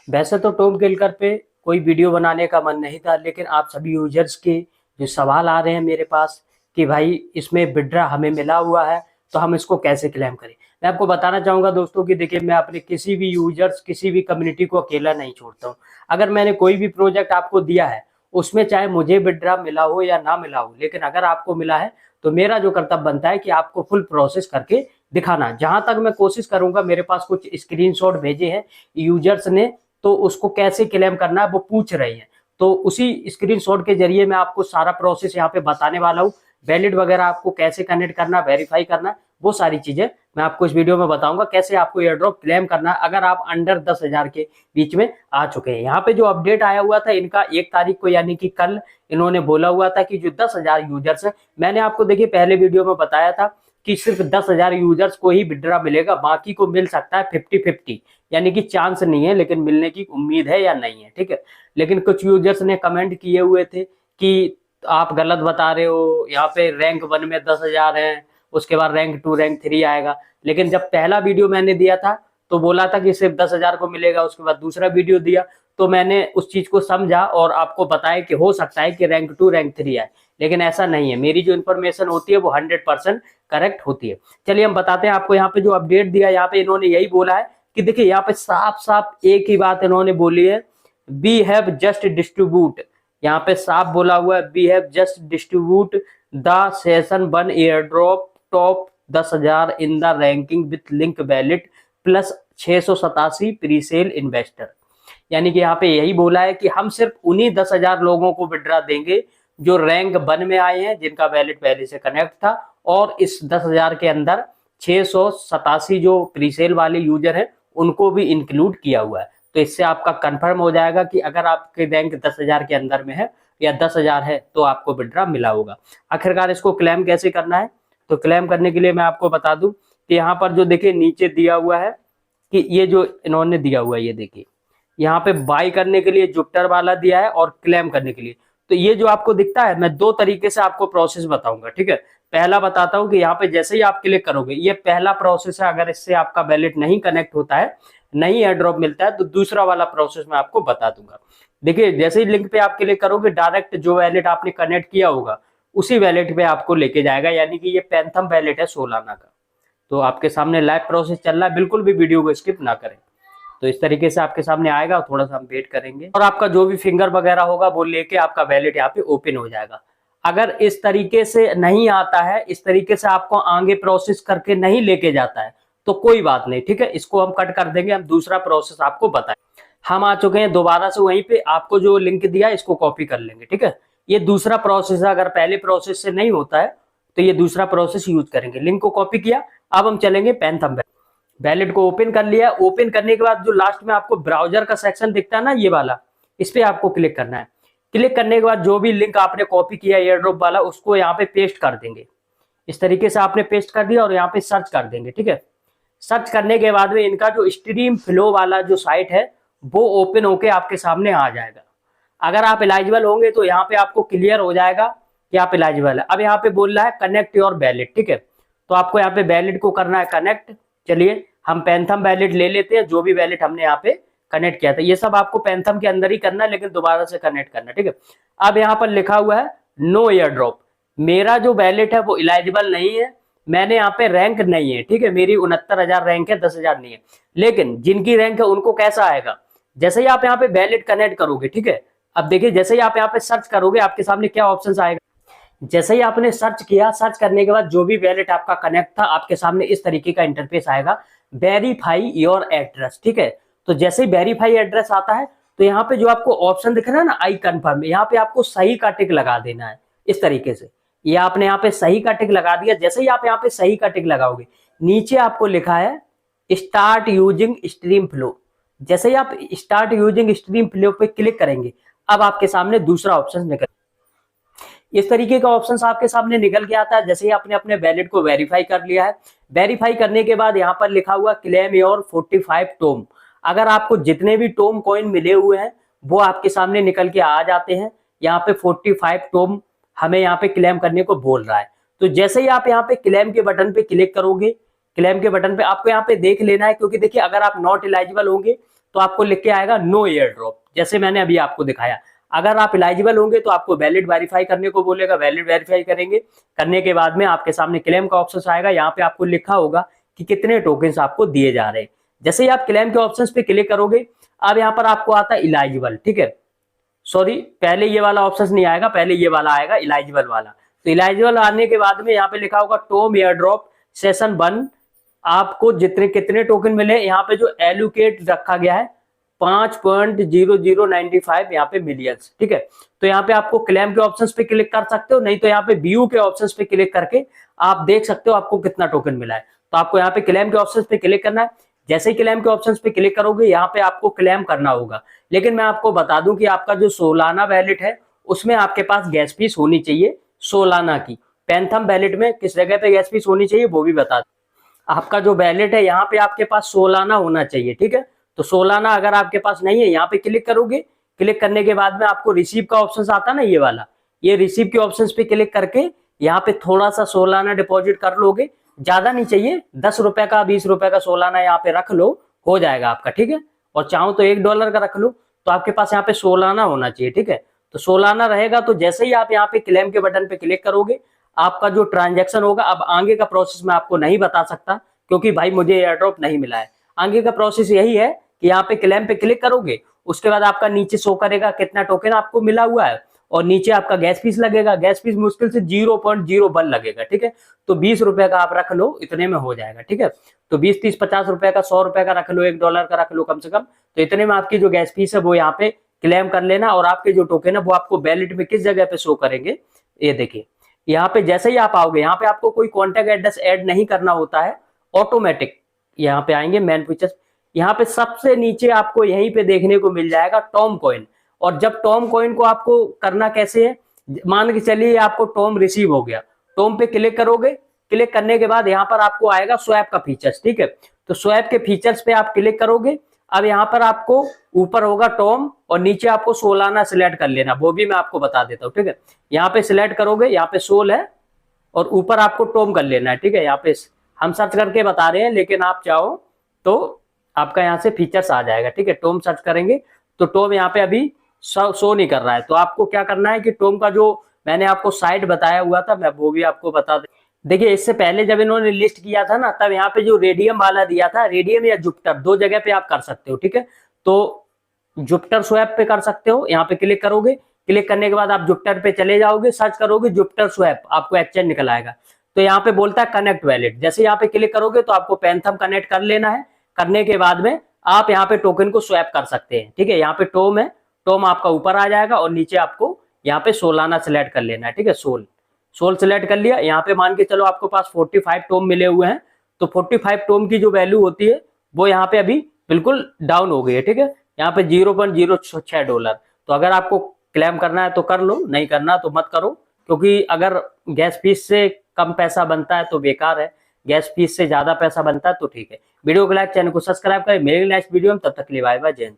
वैसे तो टॉम गिलकर पे कोई वीडियो बनाने का मन नहीं था, लेकिन आप सभी यूजर्स के जो सवाल आ रहे हैं मेरे पास कि भाई इसमें विड्रा हमें मिला हुआ है तो हम इसको कैसे क्लेम करें। मैं आपको बताना चाहूँगा दोस्तों कि देखिए, मैं अपने किसी भी यूजर्स, किसी भी कम्युनिटी को अकेला नहीं छोड़ता हूँ। अगर मैंने कोई भी प्रोजेक्ट आपको दिया है, उसमें चाहे मुझे विड्रा मिला हो या ना मिला हो, लेकिन अगर आपको मिला है तो मेरा जो कर्तव्य बनता है कि आपको फुल प्रोसेस करके दिखाना। जहां तक मैं कोशिश करूंगा, मेरे पास कुछ स्क्रीनशॉट भेजे हैं यूजर्स ने, तो उसको कैसे क्लेम करना है वो पूछ रहे हैं, तो उसी स्क्रीनशॉट के जरिए मैं आपको सारा प्रोसेस यहाँ पे बताने वाला हूँ। वैलिड वगैरह आपको कैसे कनेक्ट करना, वेरीफाई करना, वो सारी चीजें मैं आपको इस वीडियो में बताऊंगा। कैसे आपको एयर ड्रॉप क्लेम करना है अगर आप अंडर 10,000 के बीच में आ चुके हैं। यहाँ पे जो अपडेट आया हुआ था इनका 1 तारीख को, यानी कि कल, इन्होंने बोला हुआ था कि जो 10,000 यूजर्स है, मैंने आपको देखिए पहले वीडियो में बताया था कि सिर्फ 10,000 यूजर्स को ही विड्रा मिलेगा, बाकी को मिल सकता है 50-50, यानी कि चांस नहीं है, लेकिन मिलने की उम्मीद है या नहीं है, ठीक है। लेकिन कुछ यूजर्स ने कमेंट किए हुए थे कि आप गलत बता रहे हो, यहाँ पे रैंक 1 में 10,000 है, उसके बाद रैंक 2, रैंक 3 आएगा। लेकिन जब पहला वीडियो मैंने दिया था तो बोला था कि सिर्फ 10,000 को मिलेगा, उसके बाद दूसरा वीडियो दिया तो मैंने उस चीज को समझा और आपको बताया कि हो सकता है कि रैंक 2, रैंक 3 आए, लेकिन ऐसा नहीं है। मेरी जो इन्फॉर्मेशन होती है वो 100% करेक्ट होती है। चलिए हम बताते हैं आपको। यहाँ पे जो अपडेट दिया, यहाँ पे इन्होंने यही बोला है कि देखिए, यहाँ पे साफ साफ एक ही बात इन्होंने बोली है, वी हैव जस्ट डिस्ट्रीब्यूट। यहाँ पे साफ बोला हुआ है, we have just distribute the session 1 air drop top 10,000 in the ranking with link valid plus 687 presale investor. यानी कि यहाँ पे यही बोला है कि हम सिर्फ उन्हीं 10,000 लोगों को विड्रा देंगे जो रैंक 1 में आए हैं, जिनका वैलिड पहले से कनेक्ट था, और इस 10,000 के अंदर 687 जो प्रीसेल वाले यूजर हैं उनको भी इंक्लूड किया हुआ है। तो इससे आपका कंफर्म हो जाएगा कि अगर आपके रैंक 10,000 के अंदर में है या 10,000 है तो आपको विड्रा मिला होगा। आखिरकार इसको क्लेम कैसे करना है, तो क्लेम करने के लिए मैं आपको बता दूं कि यहाँ पर जो देखिए नीचे दिया हुआ है कि ये जो इन्होंने दिया हुआ है, ये देखिए यहाँ पे बाई करने के लिए जुपिटर वाला दिया है और क्लेम करने के लिए। तो ये जो आपको दिखता है, मैं 2 तरीके से आपको प्रोसेस बताऊंगा, ठीक है। पहला बताता हूँ कि यहाँ पे जैसे ही आप क्लिक करोगे, ये पहला प्रोसेस है। अगर इससे आपका वैलेट नहीं कनेक्ट होता है, नहीं एयर ड्रॉप मिलता है, तो दूसरा वाला प्रोसेस मैं आपको बता दूंगा। देखिए, जैसे ही लिंक पे आप क्लिक करोगे, डायरेक्ट जो वैलेट आपने कनेक्ट किया होगा उसी वैलेट पे आपको लेके जाएगा, यानी कि ये पैंथम वैलेट है सोलाना का। तो आपके सामने लाइव प्रोसेस चल रहा है, बिल्कुल भी वीडियो को स्किप ना करें। तो इस तरीके से आपके सामने आएगा, थोड़ा सा हम वेट करेंगे और आपका जो भी फिंगर वगैरह होगा वो लेके आपका वैलेट यहाँ पे ओपन हो जाएगा। अगर इस तरीके से नहीं आता है, इस तरीके से आपको आगे प्रोसेस करके नहीं लेके जाता है, तो कोई बात नहीं, ठीक है, इसको हम कट कर देंगे। हम दूसरा प्रोसेस आपको बताएं। हम आ चुके हैं दोबारा से वहीं पे, आपको जो लिंक दिया इसको कॉपी कर लेंगे, ठीक है। ये दूसरा प्रोसेस है, अगर पहले प्रोसेस से नहीं होता है तो ये दूसरा प्रोसेस यूज करेंगे। लिंक को कॉपी किया, अब हम चलेंगे पैंथम। वैलेट को ओपन कर लिया। ओपन करने के बाद जो लास्ट में आपको ब्राउजर का सेक्शन दिखता है ना, ये वाला, इस पे आपको क्लिक करना है। क्लिक करने के बाद जो भी लिंक आपने कॉपी किया एयर ड्रॉप वाला, उसको यहाँ पे पेस्ट कर देंगे। इस तरीके से आपने पेस्ट कर दिया और यहाँ पे सर्च कर देंगे, ठीक है। सर्च करने के बाद में इनका जो स्ट्रीम फ्लो वाला जो साइट है वो ओपन होके आपके सामने आ जाएगा। अगर आप एलिजिबल होंगे तो यहाँ पे आपको क्लियर हो जाएगा कि आप एलिजिबल है। अब यहाँ पे बोल रहा है कनेक्ट योर वैलेट, ठीक है। तो आपको यहाँ पे वैलेट को करना है कनेक्ट। चलिए हम पैंथम वैलेट ले लेते हैं, जो भी वैलेट हमने यहाँ पे कनेक्ट किया था। ये सब आपको पैंथम के अंदर ही करना है, लेकिन दोबारा से कनेक्ट करना है, ठीक है। अब यहाँ पर लिखा हुआ है नो एयर ड्रॉप। मेरा जो वैलेट है वो एलिजिबल नहीं है, मैंने यहाँ पे रैंक नहीं है, ठीक है। मेरी 69,000 रैंक है, 10,000 नहीं है। लेकिन जिनकी रैंक है उनको कैसा आएगा, जैसे ही आप यहाँ पे वैलेट कनेक्ट करोगे, ठीक है। अब देखिए, जैसे ही आप यहाँ पे सर्च करोगे, आपके सामने क्या ऑप्शन आएगा। जैसे ही आपने सर्च किया, सर्च करने के बाद जो भी वैलेट आपका कनेक्ट था, आपके सामने इस तरीके का इंटरफेस आएगा, वेरीफाई योर एड्रेस, ठीक है। तो जैसे ही वेरीफाई एड्रेस आता है तो यहाँ पे जो आपको ऑप्शन दिख रहा है ना, आई कंफर्म, यहाँ पे आपको सही का टिक लगा देना है। इस तरीके से ये आपने यहाँ पे सही का टिक लगा दिया। जैसे ही आप यहाँ पे सही का टिक लगाओगे, नीचे आपको लिखा है स्टार्ट यूजिंग स्ट्रीम फ्लो। जैसे ही आप स्टार्ट यूजिंग स्ट्रीम फ्लो पे क्लिक करेंगे, अब आपके सामने दूसरा ऑप्शन निकल, इस तरीके का ऑप्शन आपके सामने निकल के आता है। जैसे ही आपने अपने वैलेट को वेरीफाई कर लिया है, वेरीफाई करने के बाद यहाँ पर लिखा हुआ क्लेम योर 45 टोम। अगर आपको जितने भी टोम कॉइन मिले हुए हैं वो आपके सामने निकल के आ जाते हैं। यहाँ पे 45 टोम हमें यहाँ पे क्लेम करने को बोल रहा है। तो जैसे ही आप यहाँ पे क्लेम के बटन पे क्लिक करोगे, क्लेम के बटन पे आपको यहाँ पे देख लेना है, क्योंकि देखिए अगर आप नॉट एलिजिबल होंगे तो आपको लिख के आएगा नो एयर ड्रॉप, जैसे मैंने अभी आपको दिखाया। अगर आप एलिजिबल होंगे तो आपको वैलिड वेरीफाई करने को बोलेगा, वैलिड वेरीफाई करेंगे। करने के बाद में आपके सामने क्लेम का ऑप्शन आएगा, यहाँ पे आपको लिखा होगा कि कितने टोकन्स आपको दिए जा रहे हैं। जैसे ही आप क्लेम के ऑप्शन पे क्लिक करोगे, अब यहाँ पर आपको आता है इलाइजिबल, ठीक है। सॉरी, पहले ये वाला ऑप्शन नहीं आएगा, पहले ये वाला आएगा इलाइजिबल वाला। तो इलाइजिबल आने के बाद में यहाँ पे लिखा होगा टॉम एयर ड्रॉप सेशन 1, आपको जितने कितने टोकन मिले, यहाँ पे जो एलोकेट रखा गया है 5.0095 यहाँ पे मिलियंस, ठीक है। तो यहाँ पे आपको क्लेम के ऑप्शंस पे क्लिक कर सकते हो, नहीं तो यहाँ पे व्यू के ऑप्शंस पे क्लिक करके आप देख सकते हो आपको कितना टोकन मिला है। तो आपको यहाँ पे क्लेम के ऑप्शंस पे क्लिक करना है। जैसे ही क्लेम के ऑप्शंस पे क्लिक करोगे, यहाँ पे आपको क्लेम करना होगा। लेकिन मैं आपको बता दूं कि आपका जो सोलाना वैलेट है उसमें आपके पास गैस फीस होनी चाहिए सोलाना की। पैंथम वैलेट में किस जगह पे गैस फीस होनी चाहिए वो भी बता दूं। आपका जो वैलेट है यहाँ पे आपके पास सोलाना होना चाहिए, ठीक है। तो सोलाना अगर आपके पास नहीं है, यहाँ पे क्लिक करोगे। क्लिक करने के बाद में आपको रिसीव का ऑप्शन आता है ना, ये वाला, ये रिसीव के ऑप्शन पे क्लिक करके यहाँ पे थोड़ा सा सोलाना डिपॉजिट कर लोगे। ज्यादा नहीं चाहिए, 10 रुपए का 20 रुपए का सोलाना यहाँ पे रख लो, हो जाएगा आपका, ठीक है। और चाहो तो $1 का रख लो, तो आपके पास यहाँ पे सोलाना होना चाहिए, ठीक है। तो सोलाना रहेगा, तो जैसे ही आप यहाँ पे क्लेम के बटन पे क्लिक करोगे, आपका जो ट्रांजेक्शन होगा, अब आगे का प्रोसेस मैं आपको नहीं बता सकता क्योंकि भाई मुझे एयर ड्रॉप नहीं मिला है। आगे का प्रोसेस यही है कि यहाँ पे क्लेम पे क्लिक करोगे, उसके बाद आपका नीचे शो करेगा कितना टोकन आपको मिला हुआ है, और नीचे आपका गैस फीस लगेगा। गैस फीस मुश्किल से 0.01 लगेगा, ठीक है। तो 20 रुपए का आप रख लो, इतने में हो जाएगा, ठीक है। तो 20, 30, 50 रुपए का, 100 रुपए का रख लो, $1 का रख लो कम से कम। तो इतने में आपकी जो गैस फीस है वो यहाँ पे क्लेम कर लेना, और आपके जो टोकन है वो आपको वैलेट में किस जगह पे शो करेंगे, ये देखिए। यहाँ पे जैसे ही आप आओगे, यहाँ पे आपको कोई कॉन्टेक्ट एड्रेस ऐड नहीं करना होता है, ऑटोमेटिक यहाँ पे आएंगे मेन फीचर्स। यहाँ पे सबसे नीचे आपको यहीं पे देखने को मिल जाएगा टॉम कॉइन। और जब टॉम कॉइन को आपको करना कैसे है, मान के चलिए आपको टॉम रिसीव हो गया, टॉम पे क्लिक करोगे। क्लिक करने के बाद यहाँ पर आपको आएगा स्वैप का फीचर्स, ठीक है। तो स्वैप के फीचर्स पे आप क्लिक करोगे। अब यहाँ पर आपको ऊपर होगा टॉम और नीचे आपको सोलाना सिलेक्ट कर लेना, वो भी मैं आपको बता देता हूँ, ठीक है। यहाँ पे सिलेक्ट करोगे, यहाँ पे सोल है और ऊपर आपको टॉम कर लेना है, ठीक है। यहाँ पे हम सर्च करके बता रहे हैं, लेकिन आप चाहो तो आपका यहाँ से फीचर्स आ जाएगा, ठीक है। टॉम सर्च करेंगे तो टॉम यहाँ पे अभी शो नहीं कर रहा है। तो आपको क्या करना है कि टॉम का जो मैंने आपको साइट बताया हुआ था, मैं वो भी आपको बता दे। देखिए, इससे पहले जब इन्होंने लिस्ट किया था ना, तब यहाँ पे जो रेडियम वाला दिया था, रेडियम या जुपिटर, दो जगह पे आप कर सकते हो, ठीक है। तो जुपिटर स्वैप पे कर सकते हो, यहाँ पे क्लिक करोगे। क्लिक करने के बाद आप जुपिटर पे चले जाओगे, सर्च करोगे जुपिटर स्वैप, आपको एक्सचेंज निकल आएगा। तो यहाँ पे बोलता है कनेक्ट वैलेट, जैसे यहाँ पे क्लिक करोगे तो आपको पैंथम कनेक्ट कर लेना है। करने के बाद में आप यहाँ पे टोकन को स्वैप कर सकते हैं, ठीक है। यहाँ पे टॉम है, टॉम आपका ऊपर आ जाएगा और नीचे आपको यहाँ पे सोलाना सिलेक्ट कर लेना है, ठीक है। सोल सिलेक्ट कर लिया। यहाँ पे मान के चलो आपके पास 45 टॉम मिले हुए हैं, तो 45 टॉम की जो वैल्यू होती है वो यहाँ पे अभी बिल्कुल डाउन हो गई है, ठीक है। यहाँ पे $0.06। तो अगर आपको क्लेम करना है तो कर लो, नहीं करना तो मत करो, क्योंकि अगर गैस फीस से कम पैसा बनता है तो बेकार है, गैस फीस से ज्यादा पैसा बनता है तो ठीक है। वीडियो को लाइक, चैनल को सब्सक्राइब करें। मेरे नेक्स्ट वीडियो में, तब तक के लिए बाय बाय, जय हिंद।